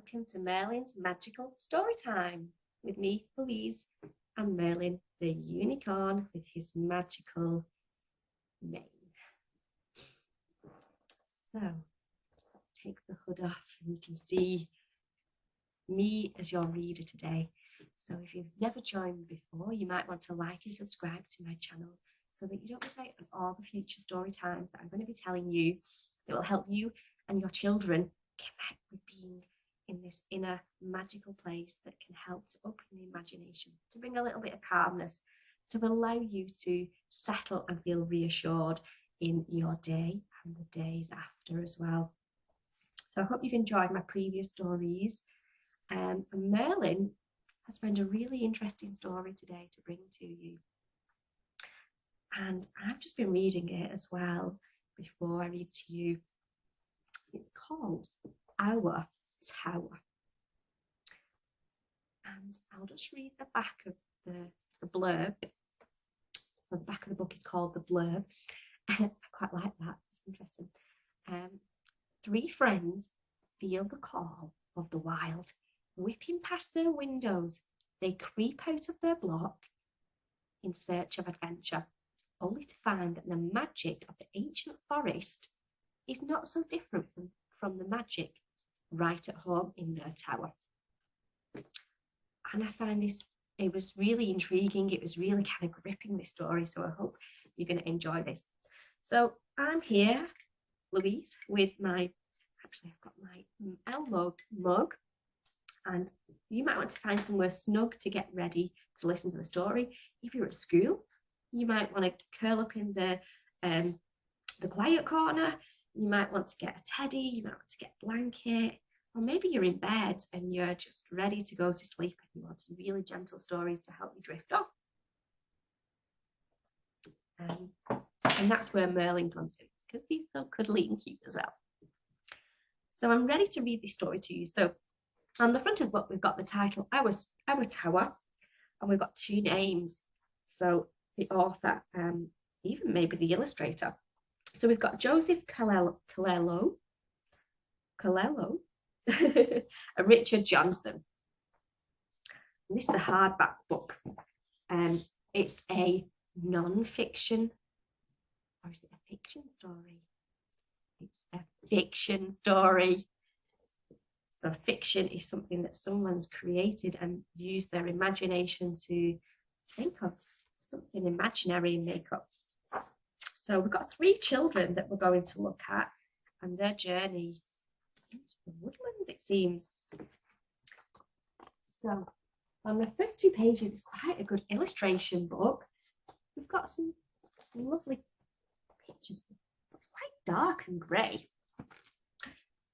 welcome to Merlin's Magical Storytime with me, Louise, and Merlin the Unicorn with his magical mane. So let's take the hood off and you can see me as your reader today. So if you've never joined me before, you might want to like and subscribe to my channel so that you don't miss out on all the future story times that I'm going to be telling you that will help you and your children connect with being in this inner magical place that can help to open the imagination, to bring a little bit of calmness, to allow you to settle and feel reassured in your day and the days after as well. So I hope you've enjoyed my previous stories. And Merlin has found a really interesting story today to bring to you. And I've just been reading it as well before I read to you. It's called Our Tower. And I'll just read the back of the blurb. So the back of the book is called The Blurb. I quite like that, it's interesting. 3 friends feel the call of the wild. Whipping past their windows, they creep out of their block in search of adventure, only to find that the magic of the ancient forest is not so different from the magic right at home in their tower. And I find this, it was really intriguing. It was really kind of gripping, this story. So I hope you're going to enjoy this. So I'm here, Louise, with actually I've got my Elmo mug. And you might want to find somewhere snug to get ready to listen to the story. If you're at school, you might want to curl up in the quiet corner. You might want to get a teddy, you might want to get a blanket, or maybe you're in bed and you're just ready to go to sleep and you want some really gentle stories to help you drift off. And that's where Merlin comes in, because he's so cuddly and cute as well. So I'm ready to read this story to you. So on the front of the book, we've got the title, Our Tower, and we've got 2 names. So the author, even maybe the illustrator. So we've got Joseph Colello, and Richard Johnson. And this is a hardback book. It's a non-fiction, or is it a fiction story? It's a fiction story. So fiction is something that someone's created and used their imagination to think of something imaginary and make up. So we've got 3 children that we're going to look at and their journey into the woodlands, it seems. So on the first 2 pages, it's quite a good illustration book. We've got some lovely pictures. It's quite dark and grey.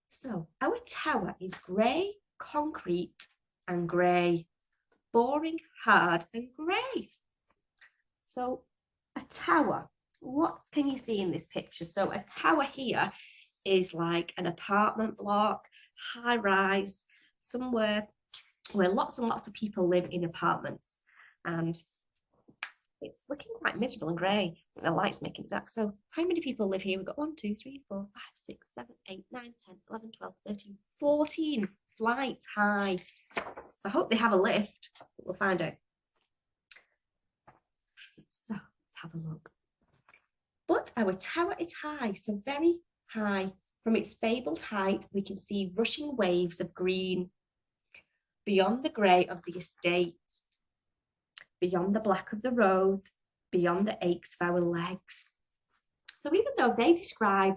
So our tower is grey, concrete and grey, boring, hard and grey. So a tower, what can you see in this picture? So a tower here is like an apartment block, high rise, somewhere where lots and lots of people live in apartments, and it's looking quite miserable and grey. The light's making it dark. So how many people live here? We've got 1, 2, 3, 4, 5, 6, 7, 8, 9, 10, 11, 12, 13, 14 flights high. So I hope they have a lift. We'll find out. So let's have a look. But our tower is high, so very high. From its fabled height, we can see rushing waves of green beyond the grey of the estate, beyond the black of the roads, beyond the aches of our legs. So even though they describe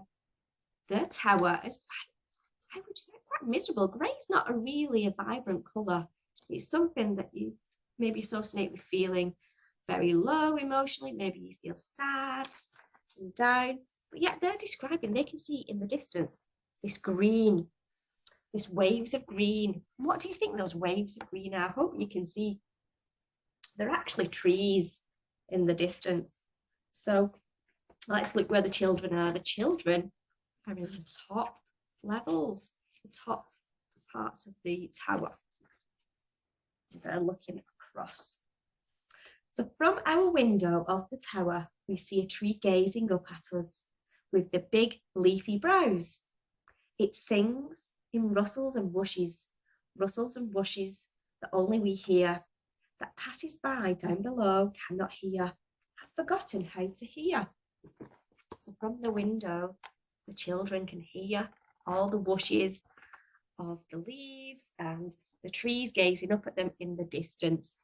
their tower as quite, I would say, quite miserable, grey is not really a vibrant colour. It's something that you maybe associate with feeling very low emotionally. Maybe you feel sad and down. But yet they're describing, they can see in the distance, this green, this waves of green. What do you think those waves of green are? I hope you can see. They're actually trees in the distance. So let's look where the children are. The children are in the top levels, the top parts of the tower. They're looking across. So from our window of the tower, we see a tree gazing up at us with the big leafy boughs. It sings in rustles and whooshes, rustles and rushes that only we hear, that passes by down below cannot hear, have forgotten how to hear. So from the window, the children can hear all the whooshes of the leaves and the trees gazing up at them in the distance.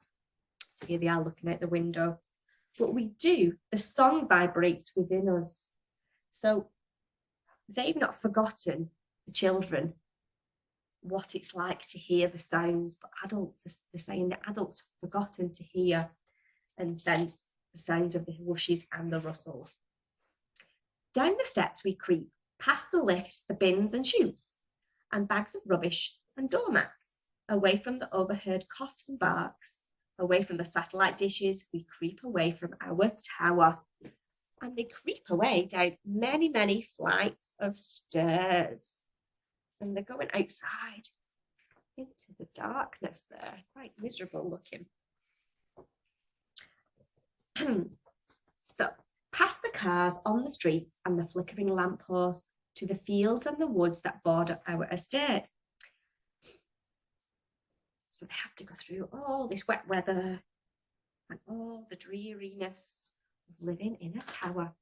So here they are looking out the window. But the song vibrates within us. So they've not forgotten, the children, what it's like to hear the sounds, but adults, they're saying that adults have forgotten to hear and sense the sounds of the whooshes and the rustles. Down the steps we creep, past the lifts, the bins and chutes, and bags of rubbish and doormats, away from the overheard coughs and barks, away from the satellite dishes, we creep away from our tower. And they creep away down many, many flights of stairs. And they're going outside into the darkness there, quite miserable looking. So, past the cars on the streets and the flickering lampposts, to the fields and the woods that border our estate. So they have to go through all this wet weather and all the dreariness of living in a tower.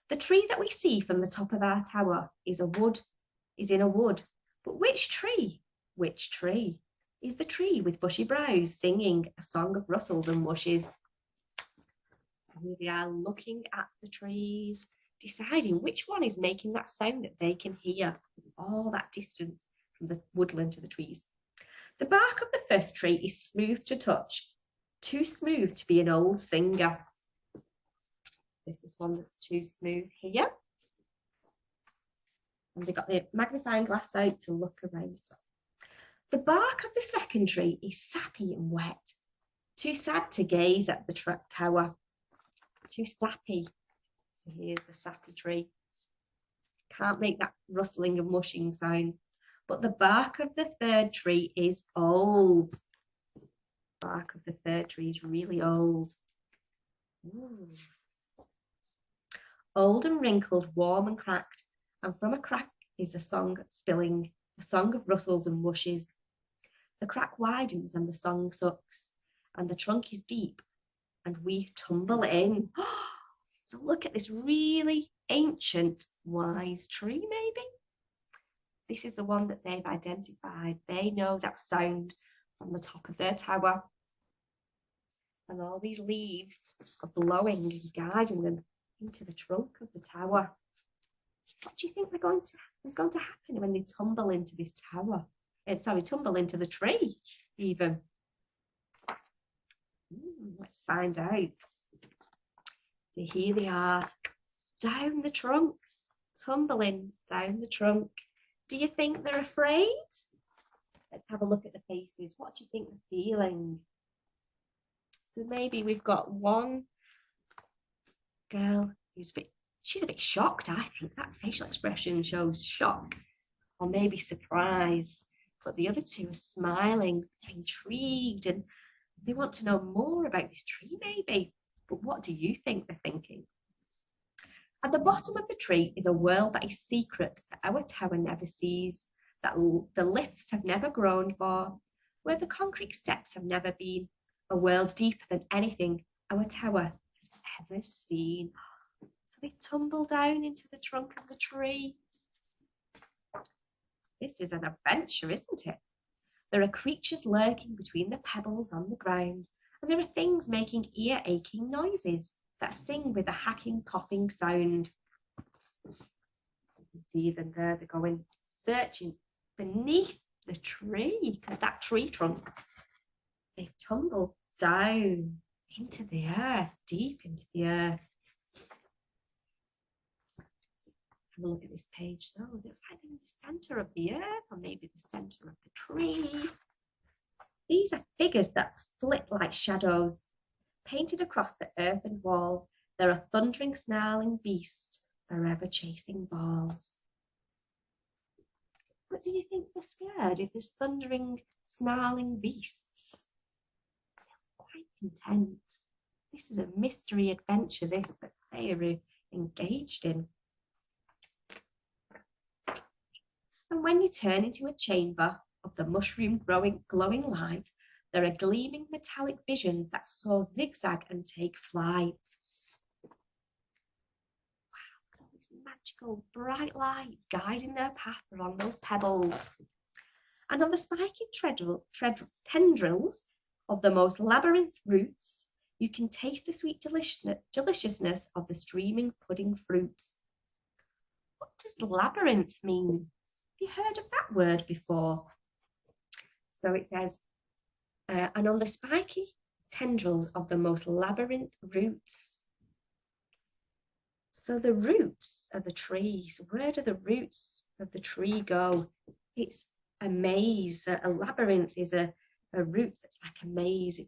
The tree that we see from the top of our tower is in a wood. But which tree? Which tree is the tree with bushy brows singing a song of rustles and whooshes? So here they are looking at the trees, deciding which one is making that sound that they can hear all that distance from the woodland to the trees. The bark of the first tree is smooth to touch, too smooth to be an old singer. This is one that's too smooth here. And they've got the magnifying glass out to look around. The bark of the second tree is sappy and wet, too sad to gaze at the tower. Too sappy. So here's the sappy tree. Can't make that rustling and mushing sound. But the bark of the third tree is old. The bark of the third tree is really old. Ooh. Old and wrinkled, warm and cracked, and from a crack is a song spilling, a song of rustles and whooshes. The crack widens and the song sucks, and the trunk is deep, and we tumble in. So look at this really ancient, wise tree, maybe. This is the one that they've identified. They know that sound from the top of their tower. And all these leaves are blowing and guiding them into the trunk of the tower. What do you think is going to happen when they tumble into this tower? Tumble into the tree, even. Let's find out. So here they are, down the trunk, tumbling down the trunk. Do you think they're afraid? Let's have a look at the faces. What do you think they're feeling? So maybe we've got one girl who's she's a bit shocked, I think. That facial expression shows shock or maybe surprise. But the other two are smiling, intrigued, and they want to know more about this tree, maybe. But what do you think they're thinking? At the bottom of the tree is a world that is secret, that our tower never sees, that the lifts have never grown for, where the concrete steps have never been, a world deeper than anything our tower has ever seen. So they tumble down into the trunk of the tree. This is an adventure, isn't it? There are creatures lurking between the pebbles on the ground, and there are things making ear-aching noises that sing with a hacking, coughing sound. You can see them there, they're going searching beneath the tree, because that tree trunk, they've tumbled down into the earth, deep into the earth. Have a look at this page. So it looks like in the center of the earth, or maybe the center of the tree. These are figures that flit like shadows. Painted across the earthen walls, there are thundering, snarling beasts, forever chasing balls. But do you think they're scared if there's thundering, snarling beasts? They're quite content. This is a mystery adventure, this, that they are engaged in. And when you turn into a chamber, of the mushroom glowing light, there are gleaming metallic visions that soar, zigzag, and take flight. Wow, these magical bright lights guiding their path along those pebbles. And on the spiky tendrils of the most labyrinth roots, you can taste the sweet deliciousness of the streaming pudding fruits. What does labyrinth mean? Have you heard of that word before? So it says, and on the spiky tendrils of the most labyrinth roots. So the roots of the trees, where do the roots of the tree go? It's a maze. A labyrinth is a route that's like a maze.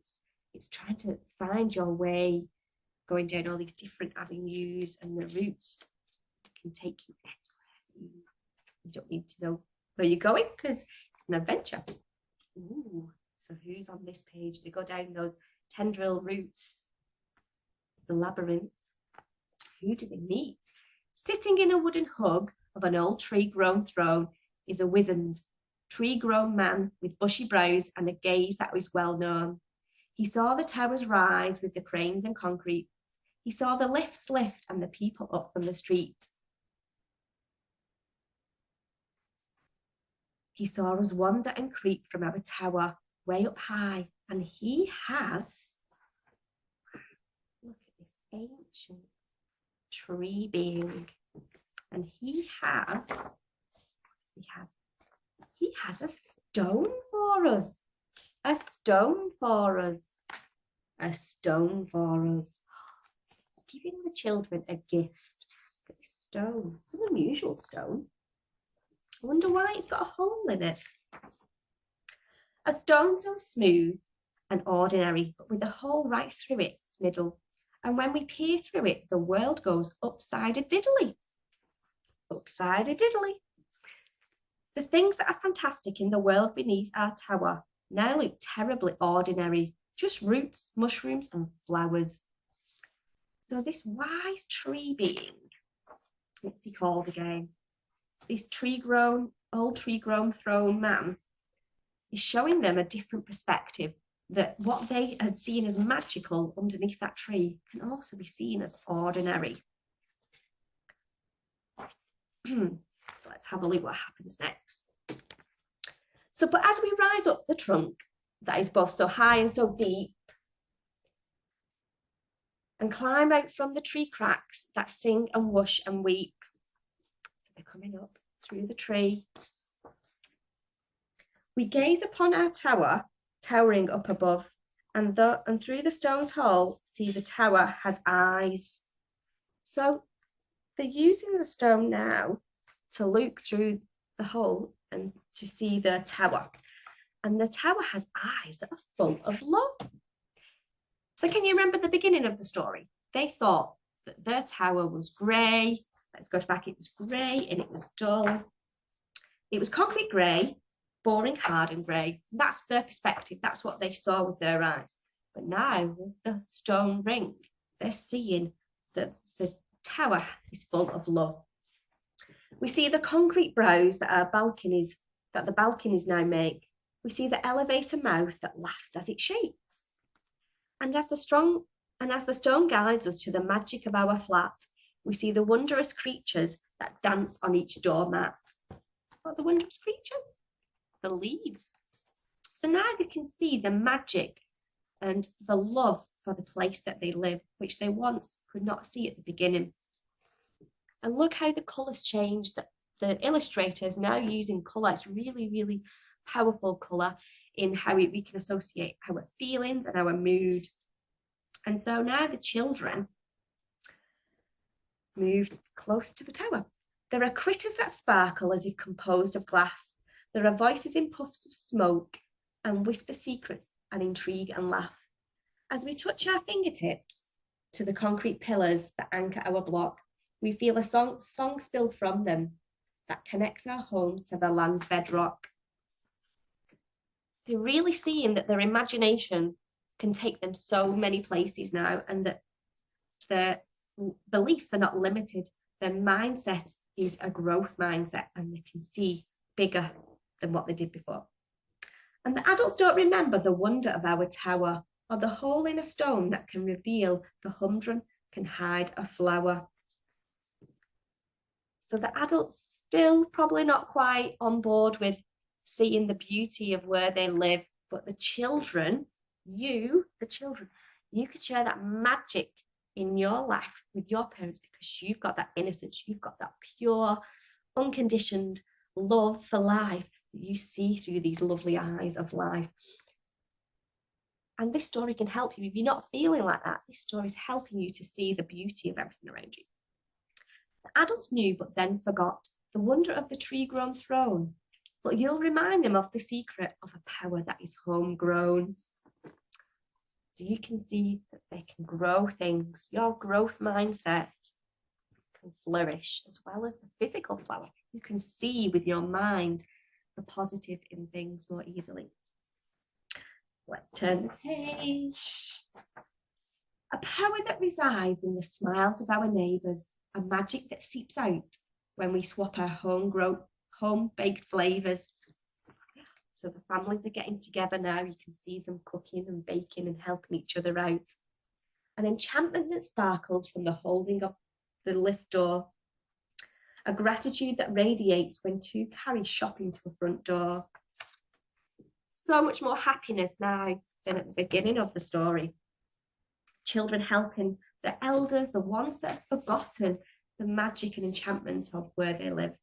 It's trying to find your way, going down all these different avenues, and the roots can take you anywhere. You don't need to know where you're going because it's an adventure. Ooh, so who's on this page? They go down those tendril roots, the labyrinth. Who do they meet? Sitting in a wooden hug of an old tree-grown throne is a wizened, tree-grown man with bushy brows and a gaze that was well known. He saw the towers rise with the cranes and concrete. He saw the lifts lift and the people up from the street. He saw us wander and creep from our tower way up high, and he has, look at this ancient tree being, and he has a stone for us, a stone for us, a stone for us. It's giving the children a gift. Look at this stone. It's an unusual stone. I wonder why it's got a hole in it. A stone so smooth and ordinary, but with a hole right through its middle. And when we peer through it, the world goes upside-a-diddly. Upside-a-diddly. The things that are fantastic in the world beneath our tower now look terribly ordinary, just roots, mushrooms, and flowers. So this wise tree being, what's he called again? This old tree-grown throne man is showing them a different perspective, that what they had seen as magical underneath that tree can also be seen as ordinary. So let's have a look what happens next. So, but as we rise up the trunk that is both so high and so deep, and climb out from the tree cracks that sing and whoosh and weep. So they're coming up through the tree. We gaze upon our tower, towering up above, and through the stone's hole, see the tower has eyes. So they're using the stone now to look through the hole and to see the tower. And the tower has eyes that are full of love. So can you remember the beginning of the story? They thought that their tower was grey. Let's go back. It was grey and it was dull. It was concrete grey, boring, hard and grey. That's their perspective. That's what they saw with their eyes. But now with the stone ring, they're seeing that the tower is full of love. We see the concrete brows that the balconies now make. We see the elevator mouth that laughs as it shakes. And as the stone guides us to the magic of our flat, we see the wondrous creatures that dance on each doormat. What are the wondrous creatures? The leaves. So now they can see the magic and the love for the place that they live, which they once could not see at the beginning. And look how the colours change. The illustrator is now using colour. It's really, really powerful colour in how we can associate our feelings and our mood. And so now the children moved close to the tower. There are critters that sparkle as if composed of glass. There are voices in puffs of smoke and whisper secrets and intrigue and laugh. As we touch our fingertips to the concrete pillars that anchor our block, we feel a song spill from them that connects our homes to the land's bedrock. They're really seeing that their imagination can take them so many places now, and that their beliefs are not limited. Their mindset is a growth mindset, and they can see bigger than what they did before. And the adults don't remember the wonder of our tower, or the hole in a stone that can reveal the humdrum can hide a flower. So the adults still probably not quite on board with seeing the beauty of where they live, but the children, the children, you could share that magic in your life with your parents because you've got that innocence, you've got that pure, unconditioned love for life that you see through these lovely eyes of life. And this story can help you. If you're not feeling like that, this story is helping you to see the beauty of everything around you. The adults knew but then forgot the wonder of the tree-grown throne, but you'll remind them of the secret of a power that is homegrown. So you can see that they can grow things. Your growth mindset can flourish as well as the physical flower. You can see with your mind the positive in things more easily. Let's turn the page. A power that resides in the smiles of our neighbours, a magic that seeps out when we swap our home-grown, home-baked flavours. So the families are getting together now. You can see them cooking and baking and helping each other out. An enchantment that sparkles from the holding of the lift door. A gratitude that radiates when two carry shopping to the front door. So much more happiness now than at the beginning of the story. Children helping the elders, the ones that have forgotten the magic and enchantment of where they live.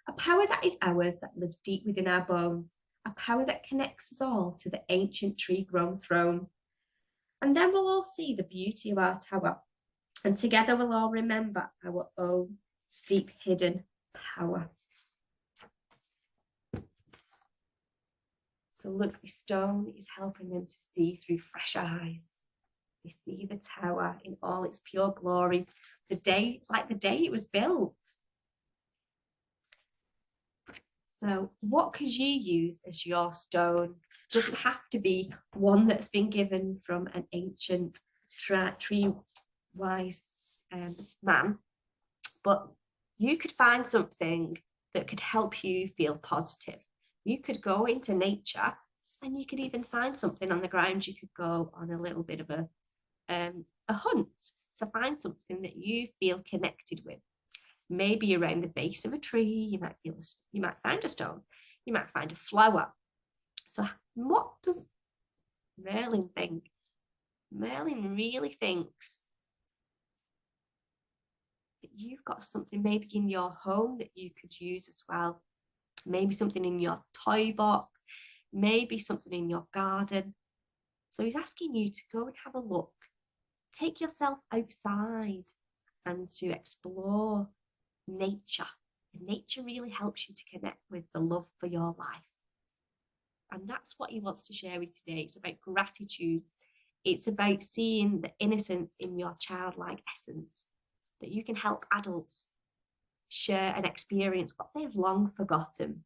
A power that is ours, that lives deep within our bones. A power that connects us all to the ancient tree-grown throne. And then we'll all see the beauty of our tower. And together we'll all remember our own deep hidden power. So look, the stone is helping them to see through fresh eyes. They see the tower in all its pure glory, the day it was built. So what could you use as your stone? It doesn't have to be one that's been given from an ancient tree-wise man, but you could find something that could help you feel positive. You could go into nature and you could even find something on the ground. You could go on a little bit of a hunt to find something that you feel connected with. Maybe around the base of a tree, you might find a stone, you might find a flower. So what does Merlin think? Merlin really thinks that you've got something maybe in your home that you could use as well. Maybe something in your toy box, maybe something in your garden. So he's asking you to go and have a look. Take yourself outside and to explore nature. And nature really helps you to connect with the love for your life. And that's what he wants to share with today. It's about gratitude. It's about seeing the innocence in your childlike essence, that you can help adults share and experience what they've long forgotten.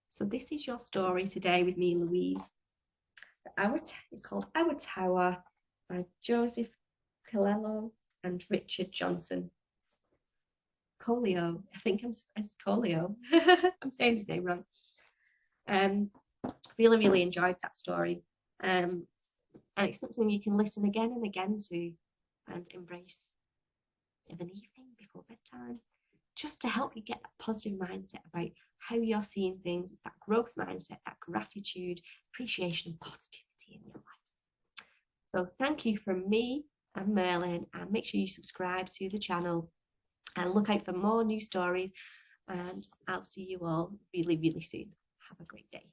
So this is your story today with me, Louise. It's called Our Tower by Joseph Colello and Richard Johnson. Colio, I think it's Colio. I'm saying his name wrong. Really enjoyed that story. And it's something you can listen again and again to and embrace of an evening before bedtime, just to help you get a positive mindset about how you're seeing things, that growth mindset, that gratitude, appreciation and positivity in your life. So thank you from me and Merlin, and make sure you subscribe to the channel and look out for more new stories, and I'll see you all really soon. Have a great day.